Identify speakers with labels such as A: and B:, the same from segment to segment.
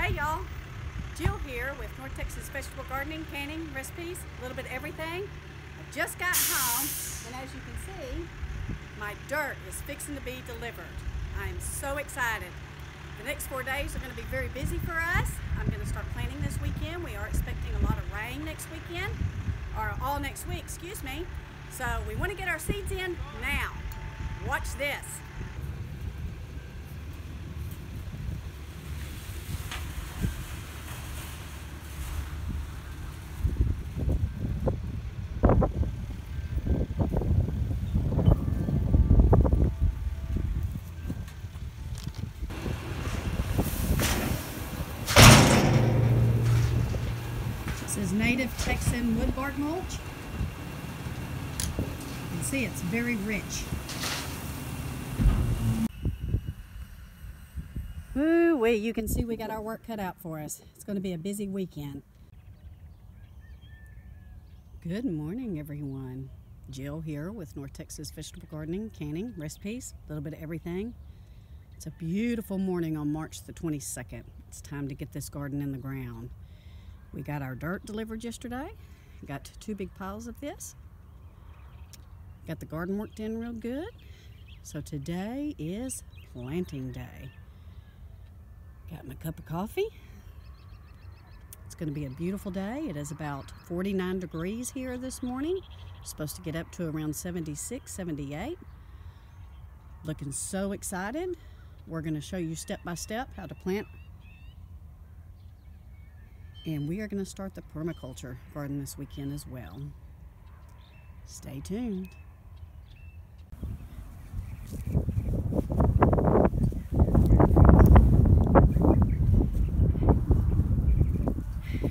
A: Hey y'all, Jill here with North Texas Vegetable Gardening, Canning, Recipes, a little bit of everything. I just got home and as you can see, my dirt is fixing to be delivered. I am so excited. The next 4 days are going to be very busy for us. I'm going to start planting this weekend. We are expecting a lot of rain next weekend, or all next week, excuse me. So we want to get our seeds in now. Watch this. This is native Texan wood bark mulch. You can see it's very rich. Ooh-wee, you can see we got our work cut out for us. It's going to be a busy weekend. Good morning, everyone. Jill here with North Texas Vegetable Gardening, Canning, Recipes, a little bit of everything. It's a beautiful morning on March the 22nd. It's time to get this garden in the ground. We got our dirt delivered yesterday. Got 2 big piles of this. Got the garden worked in real good. So today is planting day. Got my cup of coffee. It's going to be a beautiful day. It is about 49 degrees here this morning. It's supposed to get up to around 76, 78. Looking so excited. We're going to show you step by step how to plant. And we are going to start the permaculture garden this weekend as well. Stay tuned.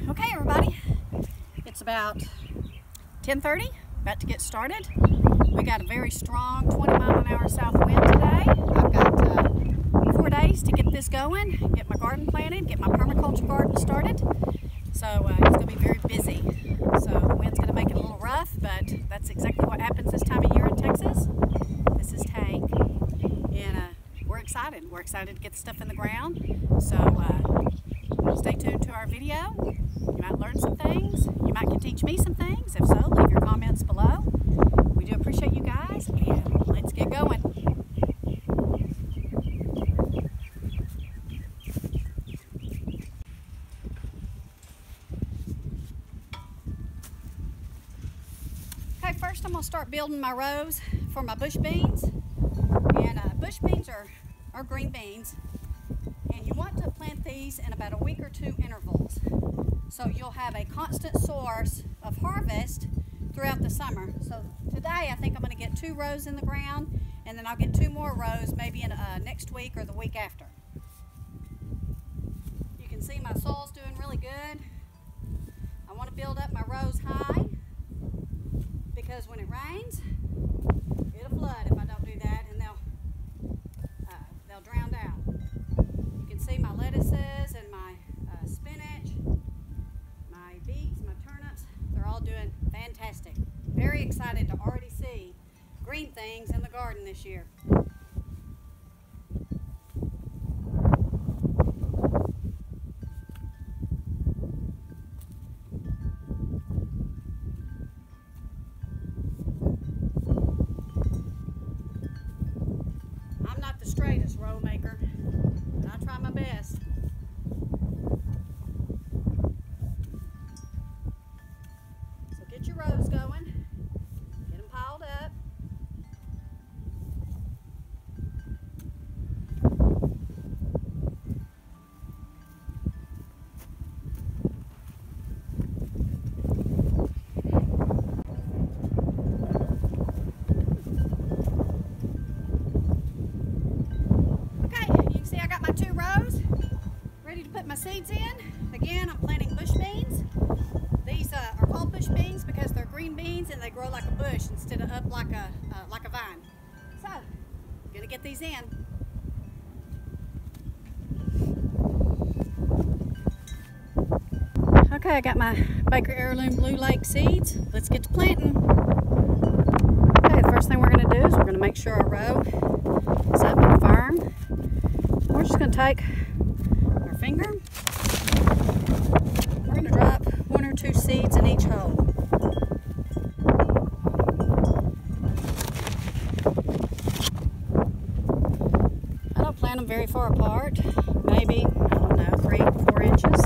A: Okay, everybody. It's about 10:30. About to get started. We got a very strong 20-mile-an-hour south wind today. I've got 4 days to get this going, get my garden planted, get my permaculture garden started. So it's going to be very busy. So the wind's going to make it a little rough, but that's exactly what happens this time of year in Texas. This is Tank, and we're excited. We're excited to get stuff in the ground. So stay tuned to our video. You might learn some things. You might can teach me some things. If so, leave your comments below. We do appreciate you guys, and let's get going. First, I'm going to start building my rows for my bush beans. And bush beans are green beans. And you want to plant these in about a week or 2 intervals. So you'll have a constant source of harvest throughout the summer. So today I think I'm going to get 2 rows in the ground, and then I'll get 2 more rows maybe in next week or the week after. You can see my soil's doing really good. I want to build up my rows high, because when it rains, it'll flood if I don't do that, and they'll drown out. You can see my lettuces and my spinach, my beets, my turnips, they're all doing fantastic. Very excited to already see green things in the garden this year. I'm not the straightest row maker, but I try my best. So get your rows going, get them piled up. My seeds in. Again, I'm planting bush beans. These are called bush beans because they're green beans and they grow like a bush instead of up like a vine. So, I'm gonna get these in. Okay, I got my Baker Heirloom Blue Lake seeds. Let's get to planting. Okay, the first thing we're gonna do is we're gonna make sure our row is up and firm. We're just gonna take our finger We're going to drop 1 or 2 seeds in each hole. I don't plant them very far apart, maybe, I don't know, 3 or 4 inches.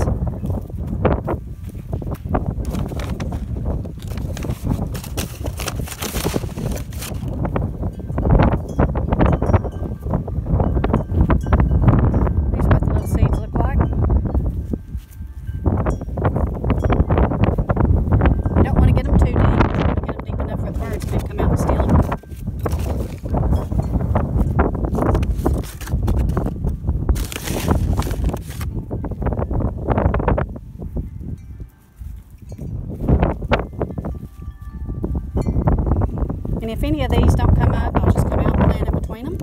A: And if any of these don't come up, I'll just come out and plant it between them.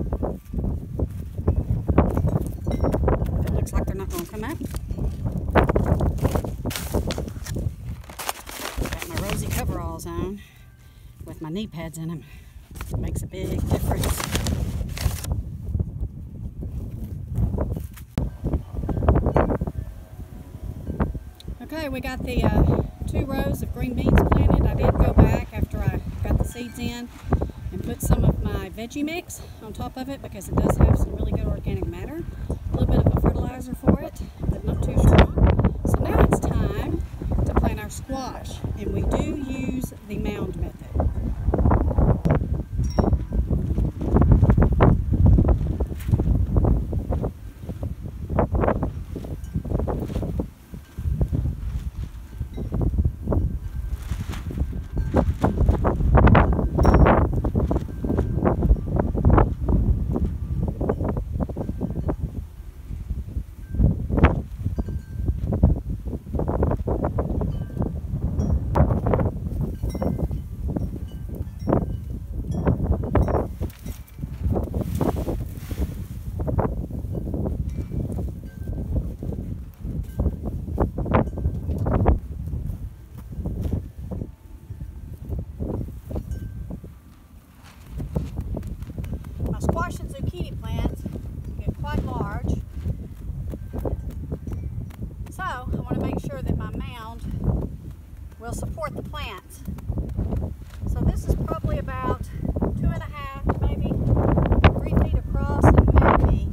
A: If it looks like they're not going to come up. Got my rosy coveralls on with my knee pads in them. It makes a big difference. Okay, we got the 2 rows of green beans planted. I did go back after I got the seeds in and put some of my veggie mix on top of it because it does have some really good organic matter. A little bit of a fertilizer for it, but not too strong. So now it's time to plant our squash, and we do use the mound method. Squash and zucchini plants get quite large, so I want to make sure that my mound will support the plants. So this is probably about 2.5, maybe 3 feet across, and maybe,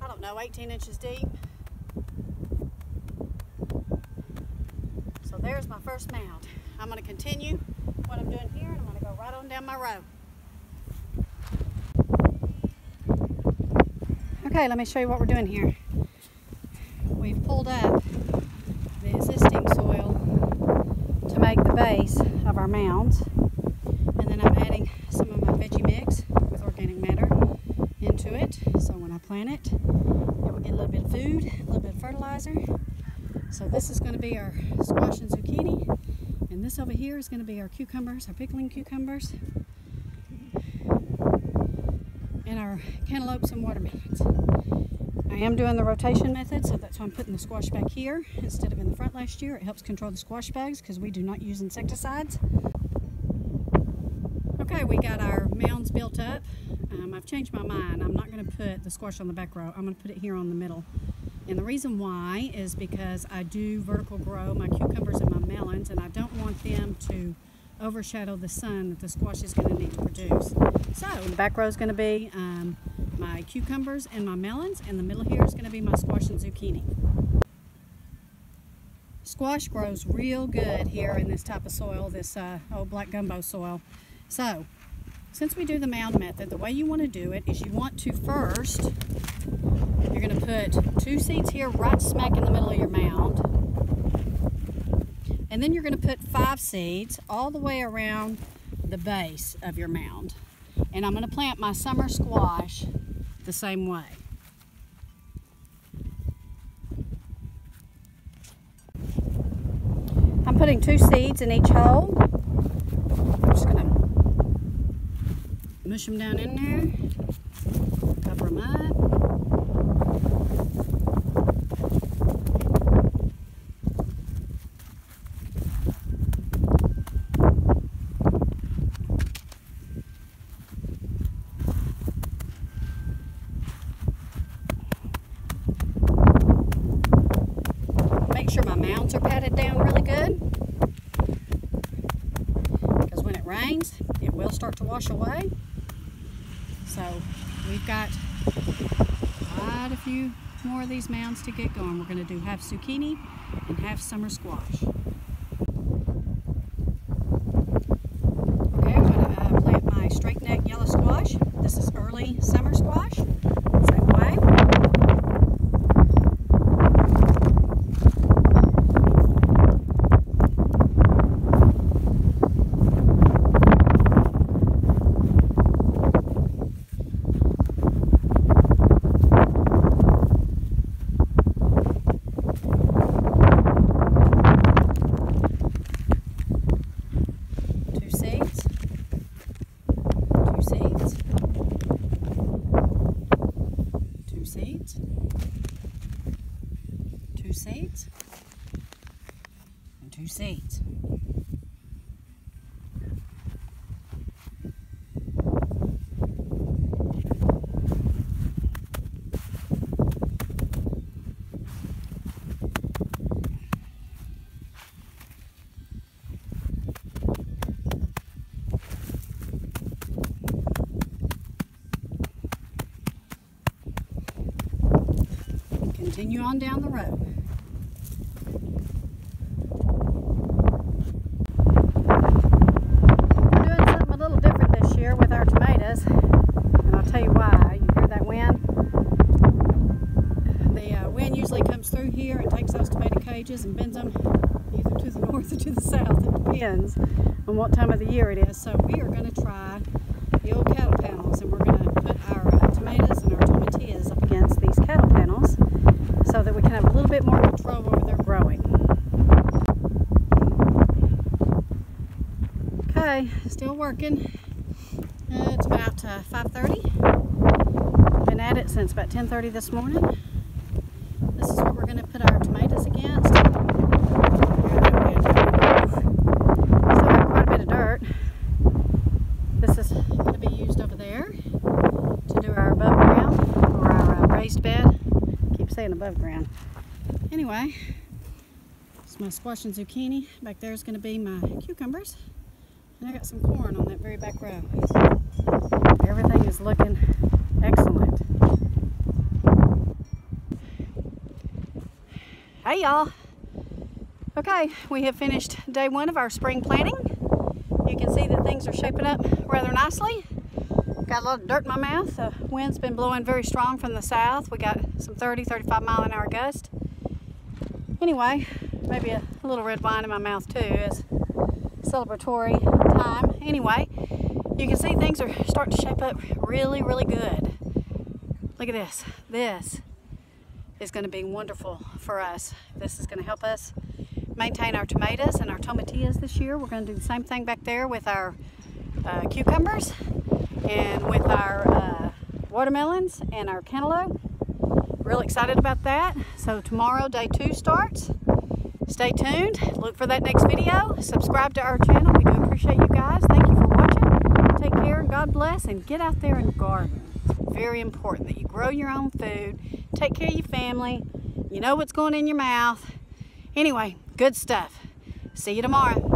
A: I don't know, 18 inches deep. So there's my first mound. I'm going to continue what I'm doing here, and I'm going to go right on down my row. Okay, let me show you what we're doing here. We've pulled up the existing soil to make the base of our mounds, and then I'm adding some of my veggie mix with organic matter into it, so when I plant it, it will get a little bit of food, a little bit of fertilizer. So this is going to be our squash and zucchini, and this over here is going to be our cucumbers, our pickling cucumbers, and our cantaloupes and watermelons. I am doing the rotation method, so that's why I'm putting the squash back here instead of in the front last year. It helps control the squash bugs because we do not use insecticides. Okay, we got our mounds built up. I've changed my mind. I'm not going to put the squash on the back row. I'm going to put it here on the middle. And the reason why is because I do vertical grow my cucumbers and my melons, and I don't want them to overshadow the sun that the squash is going to need to produce. So the back row is going to be my cucumbers and my melons, and the middle here is going to be my squash and zucchini. Squash grows real good here in this type of soil, this old black gumbo soil. So since we do the mound method, the way you want to do it is you want to first, you're going to put 2 seeds here right smack in the middle of your mound. And then you're going to put 5 seeds all the way around the base of your mound. And I'm going to plant my summer squash the same way. I'm putting 2 seeds in each hole. I'm just going to mush them down in there, cover them up. My mounds are patted down really good, because when it rains, it will start to wash away. So we've got quite a few more of these mounds to get going. We're going to do half zucchini and half summer squash. Okay, I'm going to plant my straight neck yellow squash. This is early summer squash. Same way. Two seeds, and 2 seeds. Continue on down the road. We're doing something a little different this year with our tomatoes, and I'll tell you why. You hear that wind? The wind usually comes through here and takes those tomato cages and bends them either to the north or to the south. It depends on what time of the year it is. So we are going to try the old cattle panels, and we're going to put our tomatoes and our tomatillas up against these cattle panels, so that we can have a little bit more control over their growing. Okay, still working. It's about 5:30. Been at it since about 10:30 this morning. This is what we're going to put our tomatoes against. Still got quite a bit of dirt. This is going to be used over there to do our above ground or our raised bed. Saying above ground. Anyway, it's my squash and zucchini. Back there is going to be my cucumbers, and I got some corn on that very back row. Everything is looking excellent. Hey y'all. Okay, we have finished day 1 of our spring planting. You can see that things are shaping up rather nicely. Got a lot of dirt in my mouth. The wind's been blowing very strong from the south. We got some 30-35 mile an hour gusts. Anyway, maybe a little red wine in my mouth too. It's celebratory time. Anyway, you can see things are starting to shape up really, really good. Look at this. This is going to be wonderful for us. This is going to help us maintain our tomatoes and our tomatillas this year. We're going to do the same thing back there with our cucumbers and with our watermelons and our cantaloupe. Real excited about that. So tomorrow, day 2 starts. Stay tuned. Look for that next video. Subscribe to our channel. We do appreciate you guys. Thank you for watching. Take care and God bless, and get out there and garden. It's very important that you grow your own food. Take care of your family. You know what's going in your mouth. Anyway, good stuff. See you tomorrow.